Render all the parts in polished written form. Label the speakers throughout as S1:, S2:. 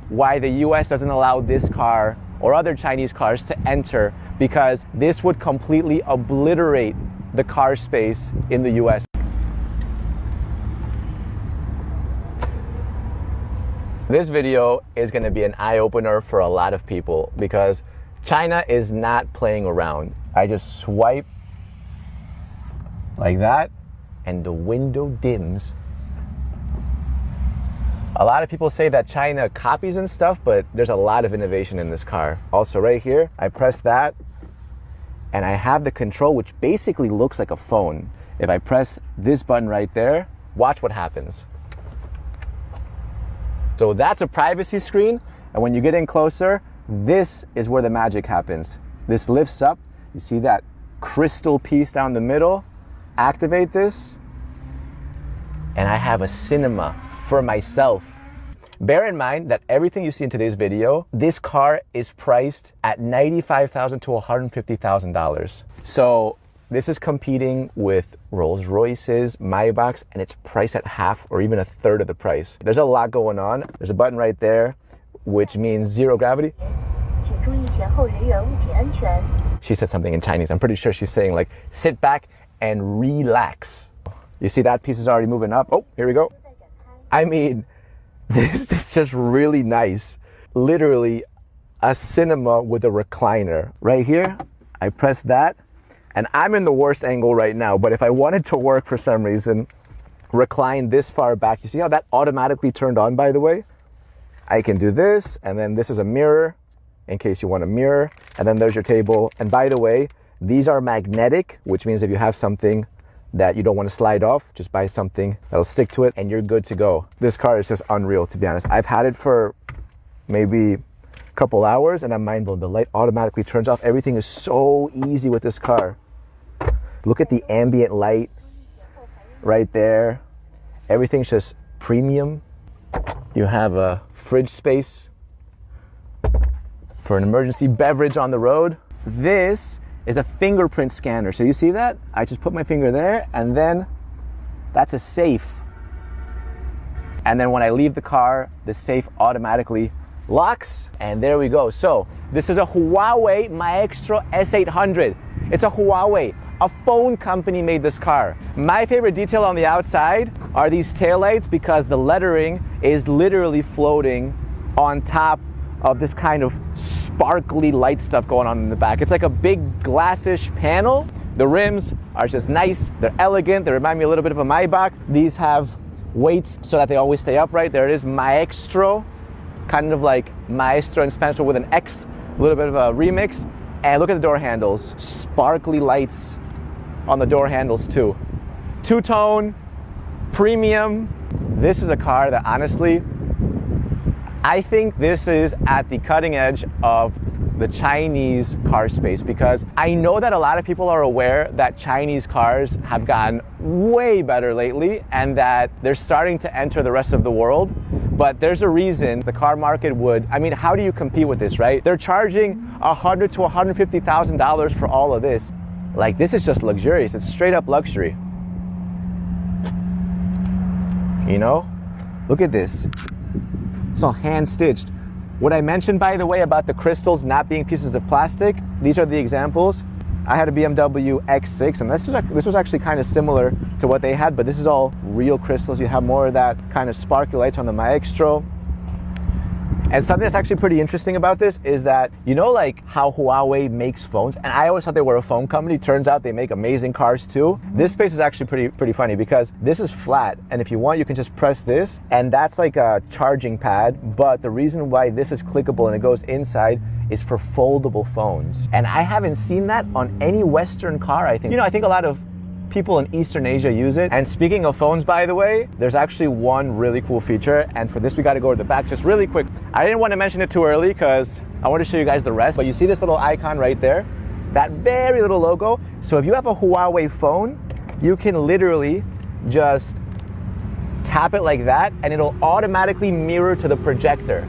S1: why the US doesn't allow this car or other Chinese cars to enter, because this would completely obliterate the car space in the US. This video is going to be an eye-opener for a lot of people because China is not playing around. I just swipe like that and the window dims. A lot of people say that China copies and stuff, but there's a lot of innovation in this car. Also right here, I press that and I have the control, which basically looks like a phone. If I press this button right there, watch what happens. So that's a privacy screen, and when you get in closer, this is where the magic happens. This lifts up, you see that crystal piece down the middle, activate this, and I have a cinema for myself. Bear in mind that everything you see in today's video, this car is priced at $95,000 to $150,000. So this is competing with Rolls Royces, Maybachs, and it's priced at half or even a third of the price. There's a lot going on. There's a button right there, which means zero gravity. She said something in Chinese. I'm pretty sure she's saying like, sit back and relax. You see that piece is already moving up. Oh, here we go. I mean, this is just really nice. Literally a cinema with a recliner. Right here, I press that. And I'm in the worst angle right now, but if I wanted to work for some reason, recline this far back, you see how that automatically turned on, by the way? I can do this, and then this is a mirror, in case you want a mirror, and then there's your table. And by the way, these are magnetic, which means if you have something that you don't want to slide off, just buy something that'll stick to it, and you're good to go. This car is just unreal, to be honest. I've had it for maybe couple hours and I'm mind blown. The light automatically turns off. Everything is so easy with this car. Look at the ambient light right there. Everything's just premium. You have a fridge space for an emergency beverage on the road. This is a fingerprint scanner. So you see that? I just put my finger there and then that's a safe. And then when I leave the car, the safe automatically locks, and there we go. So this is a Huawei Maestro S800. It's a Huawei, a phone company made this car. My favorite detail on the outside are these taillights because the lettering is literally floating on top of this kind of sparkly light stuff going on in the back. It's like a big glassish panel. The rims are just nice, they're elegant, they remind me a little bit of a Maybach. These have weights so that they always stay upright. There it is, Maestro. Kind of like Maestro in Spanish, but with an X, a little bit of a remix. And look at the door handles. Sparkly lights on the door handles too. Two-tone, premium. This is a car that honestly, I think this is at the cutting edge of the Chinese car space, because I know that a lot of people are aware that Chinese cars have gotten way better lately and that they're starting to enter the rest of the world. But there's a reason the car market would, I mean, how do you compete with this, right? They're charging $100,000 to $150,000 for all of this. Like, this is just luxurious. It's straight up luxury. You know? Look at this. It's all hand stitched. What I mentioned, by the way, about the crystals not being pieces of plastic, these are the examples. I had a BMW X6, and this was actually kind of similar to what they had, but this is all real crystals. You have more of that kind of sparkly lights on the Maestro. And something that's actually pretty interesting about this is that, you know, like how Huawei makes phones, and I always thought they were a phone company. Turns out they make amazing cars too. This space is actually pretty funny because this is flat, and if you want, you can just press this, and that's like a charging pad. But the reason why this is clickable and it goes inside is for foldable phones. And I haven't seen that on any Western car, I think. You know, I think a lot of people in Eastern Asia use it. And speaking of phones, by the way, there's actually one really cool feature. And for this, we got to go to the back just really quick. I didn't want to mention it too early because I want to show you guys the rest. But you see this little icon right there? That very little logo. So if you have a Huawei phone, you can literally just tap it like that and it'll automatically mirror to the projector,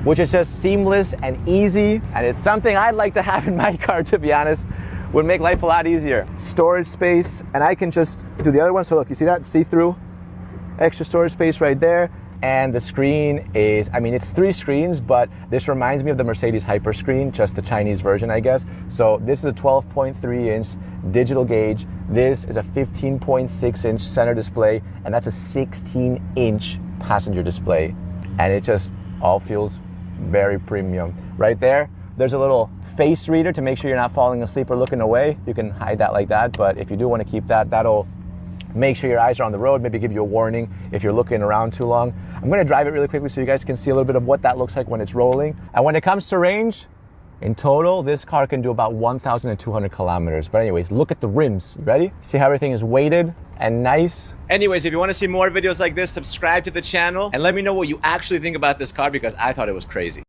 S1: which is just seamless and easy. And it's something I'd like to have in my car, to be honest. Would make life a lot easier. Storage space, and I can just do the other one. So look, you see that? See-through, extra storage space right there. And the screen is, I mean, it's 3 screens, but this reminds me of the Mercedes Hyper screen, just the Chinese version, I guess. So this is a 12.3 inch digital gauge. This is a 15.6 inch center display, and that's a 16 inch passenger display. And it just all feels very premium. Right there, there's a little face reader to make sure you're not falling asleep or looking away. You can hide that like that, but if you do want to keep that, that'll make sure your eyes are on the road, maybe give you a warning if you're looking around too long. I'm gonna drive it really quickly so you guys can see a little bit of what that looks like when it's rolling. And when it comes to range, in total, this car can do about 1,200 kilometers. But anyways, look at the rims. You ready? See how everything is weighted and nice? Anyways, if you wanna see more videos like this, subscribe to the channel and let me know what you actually think about this car because I thought it was crazy.